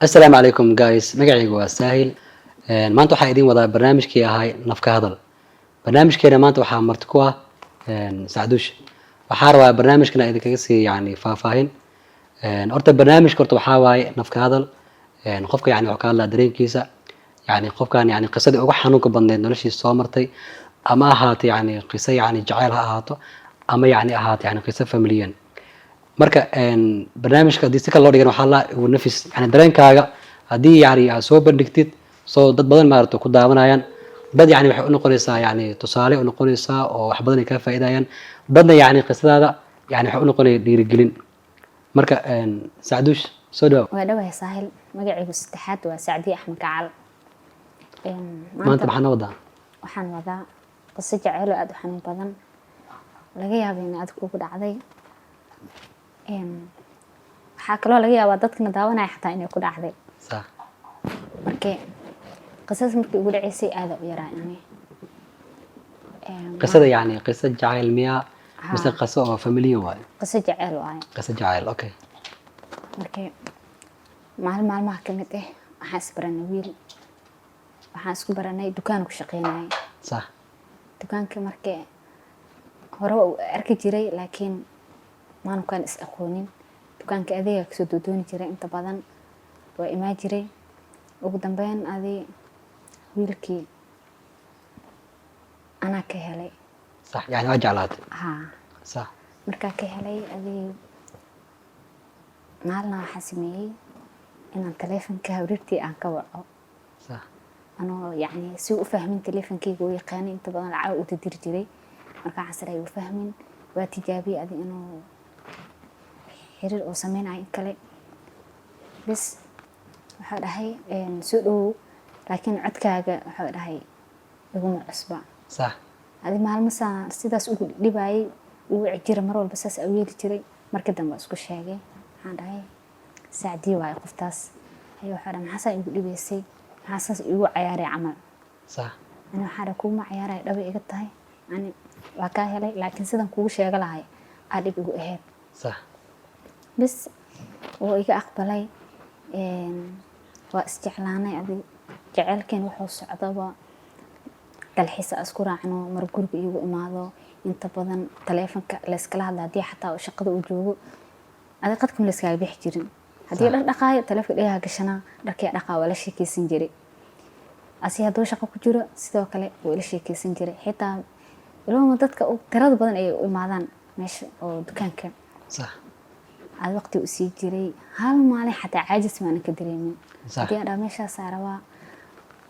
السلام عليكم جايز magacaygu waa Sahil maanta waxaan idin wadaa barnaamijkii ahay nafka hadal barnaamijkeena maanta waxaa marti ku ah Sacduush waxaan rabaa barnaamijkan idin kaga sii faahfaahin horta barnaamijka horta waxaa waaye nafka hadal qofka wuxuu ka hadlaa dareenkiisa qofkan qisadii ugu xanuunka badneed noloshiisa soo martay ama ahaato qiso jacayl ha ahaato ama ahaato qiso familiyan marka barnaamijka hadii si kale loo dhigan waxaa la uu nafis dareenkaaga hadii aad soo bandhigtid soo dad badan maaragtay ku daawanayaan dad waxay u noqonaysaa tusaale u noqonaysaa oo wax badan ay ka faa'iidayaan dadna qisadaada waxay u noqonaysaa dhiirigelin marka Sacduush soo dhaw waa dhawahay Sahil magacaygu saddexaad waa Sacdi Axmed Gacal maanta maxaan wadaa waxaan wadaa qiso jacayl aad u xanuun badan laga yaabo in aad kugu dhacday waxaa kaloo laga yaabaa dadkana daawanaya xataa inay ku dhacday sax markii qisas markii ugu dhaceysay aad u yaraa qisada qiso jacayl miya mise qiso oo familiya waay qiso jacayl waay qiso jacayl okay markii maalmaha kamid waxaan isbaranay wiil waxaan isku baranay dukaan ku shaqeynay sax dukaanka markii hore u arki jiray laakiin maan kan is aqoonin dukaanka adeega ka soo dooni jiray inta badan waa imaa jiray ugu dambeyn wiilkii ana ka helay sax waa jeclaatay sax markaa ka helay maalna waxaan sameeyay inaan taleefanka hawrirtii aan ka waco sax anoo si u fahmin taleefankayga u yaqaanay inta badan lacag u diri jiray markaa casray u fahmin waa tijaabiyay inuu xiriir oo sameynay kale bas waxa dhahay soo dhow laakiin codkaaga waxa dhahay igu cusba sax maalmo sidaas ugu dhibayay uu jira mar walba saas u yeeli jiray markii dambe isku sheegay waxaan dhahay Sacdi waa qoftaas waxa dhahay maxaa igu dhibaysay maxaa igu cayaaray camal sax waxa kuma cayaaray dhab iga tahay waa ka helay laakiin sidan kugu sheega lahay aad dhib igu ahayd sax bas oo iga aqbalay waa isjeclaanay jacaylkeen wuxuu socdaba dalxiis isku raacno mar guriga igu imaado inta badan taleefanka la iskala hadla hadii xataa shaqada uu joogo qadka la iskaga bixi jirin hadii dhaqaayo taleefanka dhaga gashana dharkii dhaqaa wala sheekeysan jiray haduu shaqo ku jiro sidoo kale wala sheekeysan jiray xitaa ilaa dadka tirada badan ay u imaadaan meesha oo dukaanka sax waqti u sii jiray hal maalin xataa caajis ma ka dareemin hadii aan meesha saaraba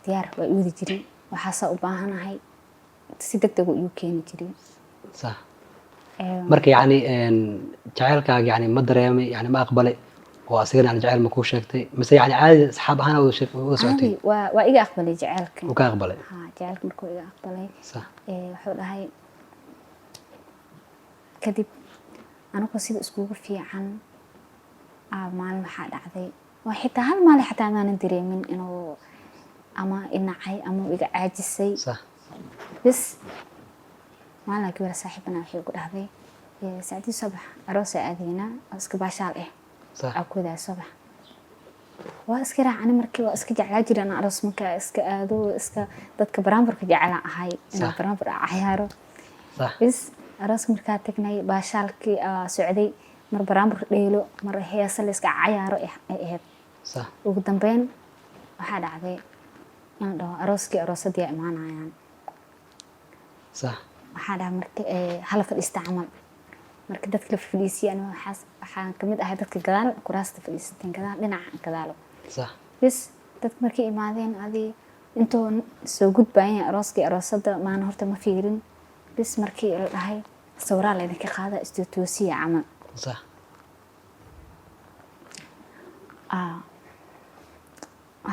diyaar waa u wadi jiray waxaa u baahanahay si degdeg u keeni jiray sax marka jacaylkaaga ma dareemay ma aqbalay oo asigana jacayl ma ku sheegtay mise caadi asxaab ahaan wada socotay waa iga aqbalay jacaylka uu ka aqbalay jacaylka markuu iga aqbalay sax wuxuu dhahay kadib anigu sida iskugu fiican maalin waxaa dhacday waa xitaa hal maalin xataa aanan dareemin inuu ama inacay ama iga caajisay sax bas maalin gabar saaxiibana waxay ku dhahday Sacdi subax aroos aadina iska baashaal sax akuda subax waa iska raacana markii waa iska jeclaa jiraan aroos markaa iska aado iska dadka baraambarka jeclaan ahay inaan baraambar cayaaro sax bas aroos markaa tagnay baashaalkii socday mar baraambar dheelo mar heesa la iska cayaaro ahayd sax ugu dambeyn waxaa dhacday in dhaw arooskii aroosadii imaanayaan sax waxaa dhahay markii hal fadhiista camal markii dadka la fadhiisiyaan waxaan kamid ahay dadka gadaal kuraasta fadhiisteen gadaal dhinaca gadaal sax bas dadka markii imaadeen intoo soo gudbayeen arooskii aroosada maana horta ma fiirin bas markii la dhahay sawiraan la idinka qaada istuutoosiya camal sax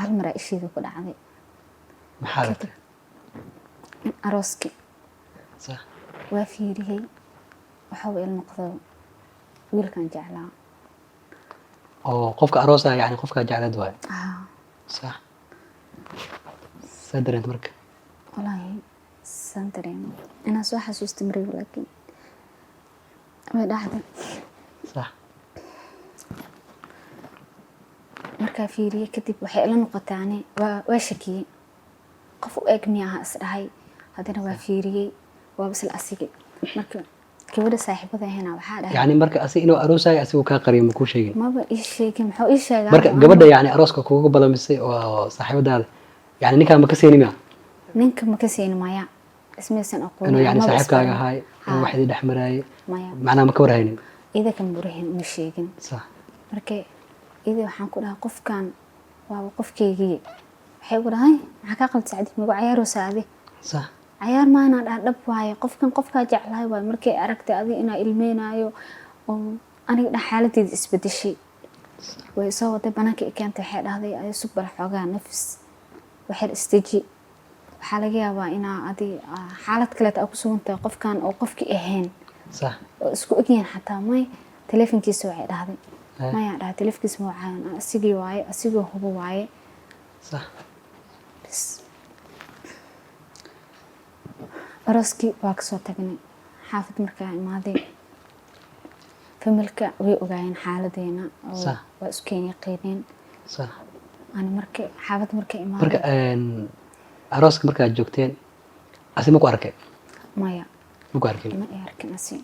hal mar ishiidu ku dhacday maxaa la tahay arooskii sax waa fiiriyay waxa uu noqdo wiilkan jeclaa oo qofka aroosa qofka jeclad waay sax sadrent marka wallahi sandareen ina soo xasuustay maray laakiin way dhacday صح markaa fiiriye kadib waxay ila noqotaane waa shakiyey qof u eg miyaha isdhahay haddana waa fiiriyey waa bisla asigay marka gabadha saaxiibada ahayna waxaa dhahay يعني marka asi inuu aroosayo asigu ka qariyo ma ku sheegin maba ii sheegin muxuu ii sheegaa marka gabadha yani arooska kugu balamisay oo saaxiibadaada yani ninkaan ma ka seenima ninka ma ka siin maya ismaysan aqoon inuu yani saaxiibkaaga ahay inuu wax idin dhexmarayay maya macnaha ma ka warhaynin ida kan burahin ma sheegin sax marka ida waxaan ku dhahay qofkan waa qofkeygii waxay ugu dhahay maxaa ka qalad sacdi magu cayaaro saade sax cayaar maana dhab waaye qofkaa jeclahay waaye markay aragtay adiga inaa ilmeynayo oo aniga dhan xaaladeeda isbedeshay way soo waday banaanka keentay waxay dhahday ay subbal xoogaa nafis waxay istaji waxaa laga yaabaa inaa adi xaalad kaleeta aa ku sugan tahay qofkan oo qofkii ahayn sax oo isku ogyahan xataa may teleefonkiisa waxay dhahday maya dhahay teleefonkiisa ma wacaayan asigii waaye asigoo hubo waaye sax arooskii waa kasoo tagnay xaafad markaa imaaday familka way ogaayeen xaaladeena waa isku keen yaqiineen sax ani marka xaafad marka imaaday marka arooska markaad joogteen asi ma ku arkay maya ma ku arkin ma arkin asi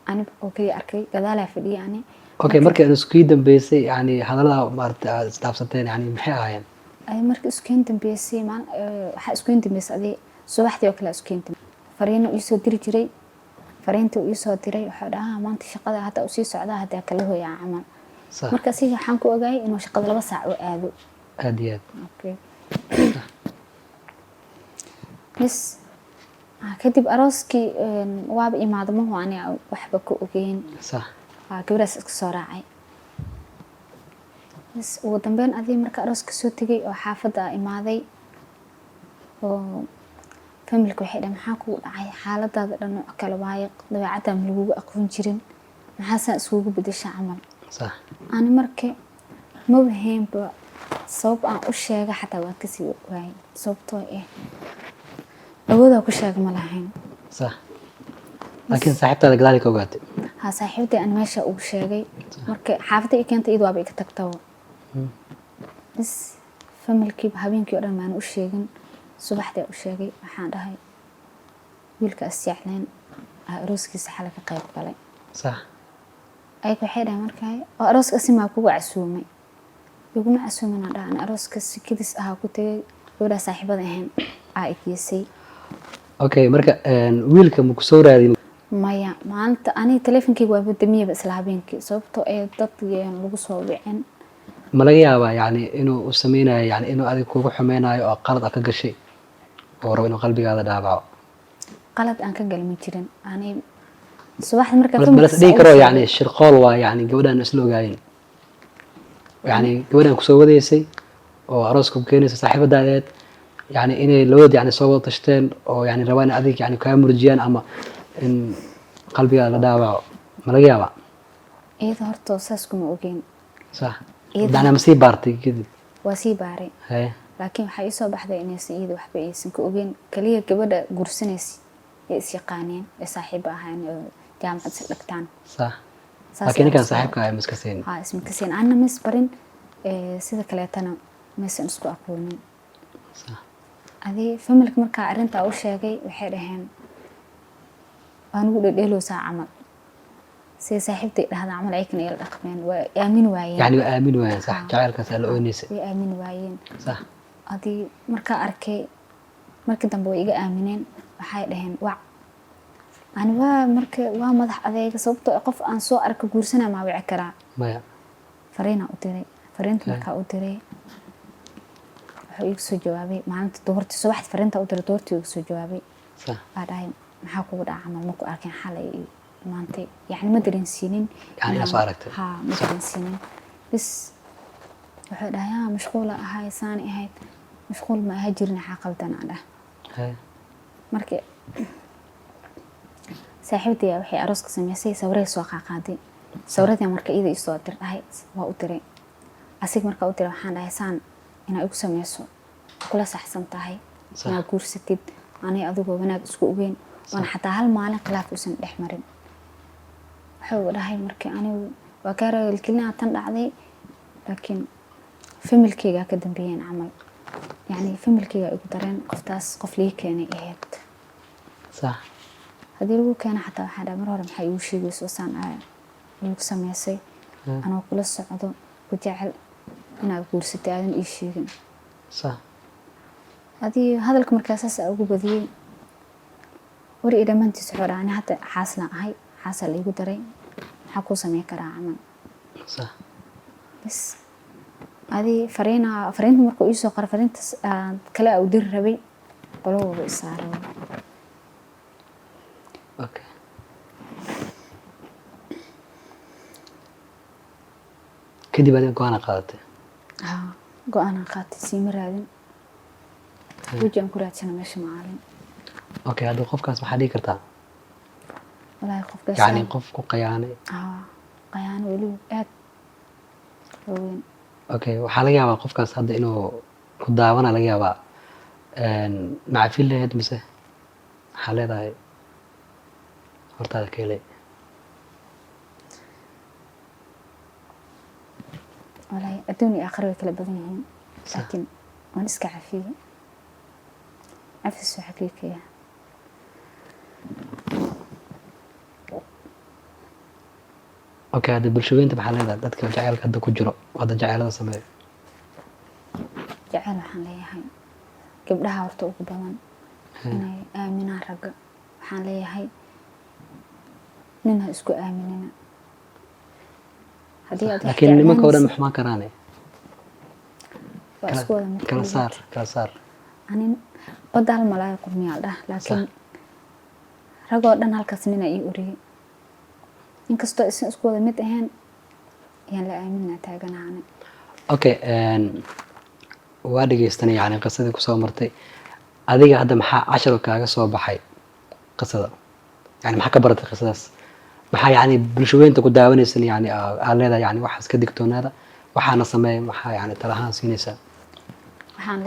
ani oo kaliya arkay gadaalaa fadhiya ani okay marka isku dambeysay yani hadallada maarta istaafsateen yani maxay ahaayeen ay marka isku dambeysay waxa isku dambeysay adii subaxdii oo kale isku fariino ii soo diri jiray fariinta uu ii soo diray waxa dhahaa maanta shaqada hadda u sii socdaa hadda kala hooyaa camal marka si waxaan ku ogaay inuu shaqada 2 saac u aado aad iyo aad okay bas kadib arooskii waaba imaado ma huani waxba ku ogeyn sax gabadhaas iska soo raacay bas ugu dambeyn adii marka arooska soo tagay oo xaafadda imaaday oo familku waxay dhahay maxaa kugu dhacay xaaladaada dhan oo kala waaye dabeecadda ma lagugu aqoon jirin maxaa saa isugu bedesha camal sax ani marka ma wahaynba sabab aan u sheega xataa waan kasii waayay sababtoo awoodaa ku sheega ma lahayn sax laakiin saaxiibtaada gadaal ka ogaatay ها صاحبتي أنا ماشية وشاقي مركي حافتي كانت إيد وابي كتكتو بس فملكي بهابينكي أنا ما أنا وشاقين صبحتي وشاقي waxaan dhahay wiilka asyaacleen arooskiisa xalay ka qayb galay sax ay ku xidhay markay oo arooska si ma kugu casuumay iguma casuumin aan arooska si kidis ah ku tagay wada saaxiibada ahayn ay geysay okay marka wiilka ma ku soo raadin maya maanta ani teleefankayga waa badamiyay isla habeenkii sababtoo ay dad lagu soo wicin ma laga yaabaa yani inuu u sameeynayo yani inuu adiga kugu xumeenayo oo qalad ka gashay oo rabo inuu qalbigaada dhaabaco qalad aan ka galmi jirin ani subaxdii marka bas dhigi karo yani shirqool waa yani gabadhan isla ogaayeen yani gabadhan ku soo wadeysay oo arooska ku keenaysa saaxiibadaadeed yani inay labad yani soo wada tashteen oo yani rabaan adiga yani ka murjiyaan ama in qalbigaada la dhaabaco ma laga yaabaa iyada horta saas kuma ogeyn sax dana ma sii baartay kadib waa sii baaray laakiin waxa ii soo baxday inay iyada waxba aysan ka ogeyn kaliya gabadha gursanaysa ee is yaqaaneen ee saaxiib ahaan oo jaamacad si dhagtaan sax laakiin kan saaxiibka ay miska seen ha isma ka seen anna mis barin sida kaleetana maysan isku aqoonin sax adii familka marka arinta uu sheegay waxay dhaheen aan ugu dhadheelo saa camal si saaxiibtay dhahda camal ay kan ila dhaqmeen waa aamin waayeen yani waa aamin waayeen sax jacaylkaas la oonaysa way aamin waayeen sax adii marka arkay markii dambe way iga aamineen waxay dhaheen wac ani waa marka waa madax adeega sababtoo qof aan soo arka guursanaa ma wici karaa maya fariina u diray fariinta marka u diray wuxuu igu soo jawaabay maalinta doortii subaxdii fariinta u diray doortii igu soo jawaabay sax dhahay maxaa kugu dhaca camal ma ku arkin xalay maanta yani ma dareensiinin yani soo aragtay ha ma dareensiinin bis wuxuu dhahay yaa mashquul ahay saan ahayd mashquul ma aha jirin xaqaldan aan dhahay markii saaxiibtay waxay arooska sameysay sawirey soo qaaqaaday sawirada marka iyada ii soo dirtay waa u diray asig marka u diray waxaan dhahay saan inaa igu sameyso kula saxsan tahay inaa guursatid ani adigoo wanaag isku ogeyn wana xataa hal maalin khilaaf uusan dhex marin wuxuu dhahay markii anigu waa ka ragalkelina tan dhacday laakiin familkeyga ka dambeeyeen camal yani familkeyga igu dareen qoftaas qof lii keenay ahayd صح haddii lagu keena xataa waxaa dhaha mar hore maxaa igu sheegayso saan igu sameysay anoo kula socdo ku jecel inaad guursatay aadan ii sheegin صح haddii hadalka markaa saas ugu badiyey wari idhamantiis wuxuu dhaha ani hadda xaaslaan ahay xaasaa la igu daray maxaa kuu sameyn karaa camal صح bas adii fariinta markuu iisoo qora fariintaas kale u diri rabay qolahooda isaaray اوكي kadib adiga go-aan qaadatay go-aanaan qaatay siima raadin weji aan ku raadsana meesha maalin okay hadda qofkaas maxaa dhihi kartaa walaahi qofkaas yani qof ku qayaanay qayaano weliba aad weyn okay waxaa laga yaabaa qofkaas hadda inuu ku daawana laga yaabaa macafin lahayd mise maxaa leedahay hortaada ka helay walaahi adduun iyo aakhira way kala badan yihiin laakiin waan iska cafiyey cafis waa xaqiiqiya okay hadda bulshadeynta maxaa leedahay dadka jaceylka hadda ku jiro hadda jaceylada sameeyo jaceyl waxaan leeyahay gabdhaha horta ugu badan inay aaminaan ragga waxaan leeyahay nin ha isku aaminina haddii aad laakiin nimanka oo dhan ma xumaan karaane waa isku wada mid kala saar anin badda hal malaayo qurmiyaa dhah laakiin ragoo dhan halkaas nina ii uriyey inkastoo isan isku wada mid ahayn ayaan la aaminaa taaganaane okay waa dhegeystanay yani qisadii kusoo martay adiga hadda maxaa casharo kaaga soo baxay qisada yani maxaa ka baratay qisadaas maxaa yani bulshadeynta ku daawanaysan yani aad leedahay yani waxaas ka digtoonaada waxaana sameey maxaa yani tala ahaan siinaysaa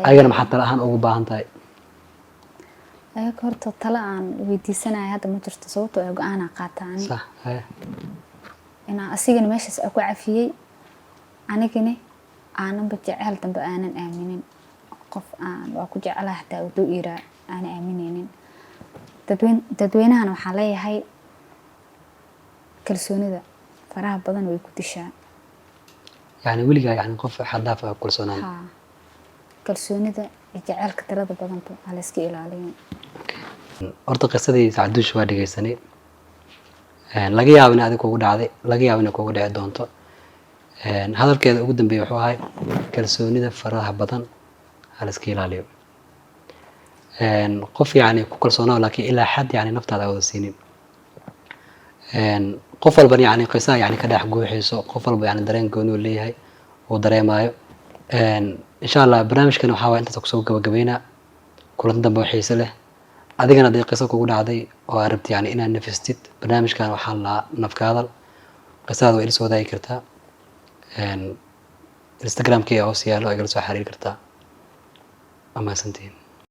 ayagana maxaa tala ahaan ugu baahan tahay ayaga horta tala aan weydiisanaya hadda ma jirto sababtoo ay go-aanaa qaataani sax inaa asigana meeshaas ku cafiyey anigana aananba jecel dambe aanan aaminin qof aan waa ku jecelahay xataa uu iiraa aanan aaminaynin dadweynahana waxaa leeyahay kalsoonida faraha badan way ku dishaa yani weligaa yani qof xadaaf ah kalsoonaan kalsoonida iyo jaceylka tirada badanba ha la iska ilaaliyo horta qisadii Sacduush waa dhegeysanay laga yaabo in adiga kugu dhacday laga yaabo in kugu dhici doonto hadalkeeda ugu dambeeyay wuxuu ahay kalsoonida faraha badan ha la iska ilaaliyo qof yani ku kalsoonaa laakiin ilaa xad yani naftaada wada siinin qof walba yani qisa yani ka dhex guuxiso qof walba yani dareen gooni uu leeyahay uu dareemayo insha Allah barnaamijkan waxa waa intaas kusoo gabagabeynaa kulan dambe oo xiiso leh adigana haday qiso kugu dhacday oo aad rabtid yani inaad nafistid barnaamijkan waxaa la nafka hadal qisada way ila soo wadaagi kartaa instagramkii oo siyaalo ay kala soo xiriiri kartaa ama santiin